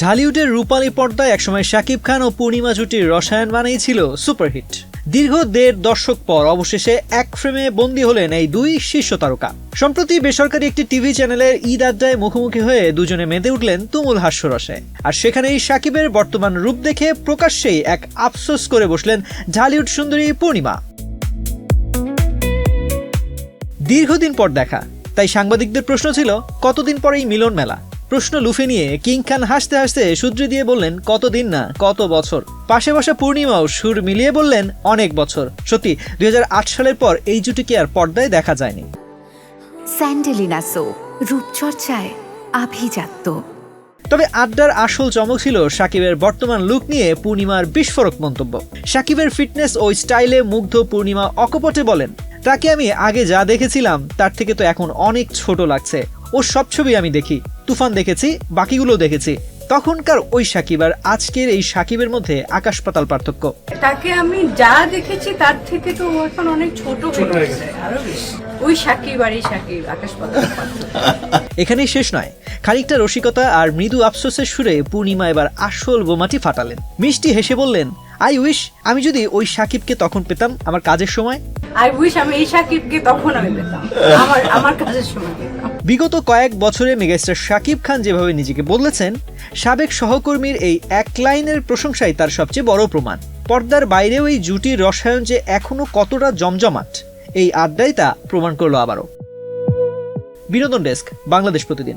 ঢালিউডের রূপালী পর্দায় একসময় শাকিব খান ও পূর্ণিমা জুটির রসায়ন মানেই ছিল সুপারহিট। দীর্ঘ ১.৫ দশক পর অবশেষে এক ফ্রেমে বন্দী হলেন এই দুই শীর্ষ তারকা। সম্প্রতি বেসরকারি একটি টিভি চ্যানেলের ঈদ আড্ডায় মুখোমুখি হয়ে দুজনে মেতে উঠলেন তুমুল হাস্যরসে। আর সেখানেই শাকিবের বর্তমান রূপ দেখে প্রকাশ্যেই এক আফসোস করে বসলেন ঢালিউড সুন্দরী পূর্ণিমা। দীর্ঘদিন পর দেখা, তাই সাংবাদিকদের প্রশ্ন ছিল কতদিন পর এই মিলন মেলা। প্রশ্ন লুফে নিয়ে কিং খান হাসতে হাসতে শুধরে দিয়ে বললেন কতদিন না কত বছর। পাশে বসা পূর্ণিমাও সুর মিলিয়ে বললেন অনেক বছর। সত্যি ২০০৮ সালের পর এই জুটিকে আর পর্দায় দেখা যায়নি। স্যান্ডেলিনা সো, রূপচর্চায় আভিজাত্য। তবে আড্ডার আসল চমক ছিল শাকিবের বর্তমান লুক নিয়ে পূর্ণিমার বিস্ফোরক মন্তব্য। শাকিবের ফিটনেস ও স্টাইলে মুগ্ধ পূর্ণিমা অকপটে বলেন, তাকে আমি আগে যা দেখেছিলাম তার থেকে তো এখন অনেক ছোট লাগছে। ও সব ছবি আমি দেখি, তুফান দেখেছি, বাকিগুলো দেখেছি। তখনকার ওই শাকিব আর আজকের এই শাকিবের মধ্যে আকাশ পাতাল পার্থক্য। তাকে আমি যা দেখেছি তার থেকে তো ও এখন অনেক ছোট হয়ে গেছে, আরো বেশি। ওই শাকিব আর এই শাকিব আকাশ পাতাল পার্থক্য। এখানেই শেষ নয়, খানিকটা রসিকতা আর মৃদু আফসোসের সুরে পূর্ণিমা এবার আসল বোমাটি ফাটালেন। মিষ্টি হেসে বললেন, আই উইশ আমি যদি ওই শাকিবকে তখন পেতাম আমার কাজের সময়। আই উইশ আমি এই শাকিবকে তখন আমি পেতাম আমার কাজের সময় পেতাম। বিগত কয়েক বছরে মেগাস্টার শাকিব খান যেভাবে নিজেকে বদলেছেন, সাবেক সহকর্মীর এই এক লাইনের প্রশংসাই তার সবচেয়ে বড় প্রমাণ। পর্দার বাইরেও এই জুটির রসায়ন যে এখনো কতটা জমজমাট, এই আড্ডাই তা প্রমাণ করলো আবারও। বিনোদন ডেস্ক, বাংলাদেশ প্রতিদিন।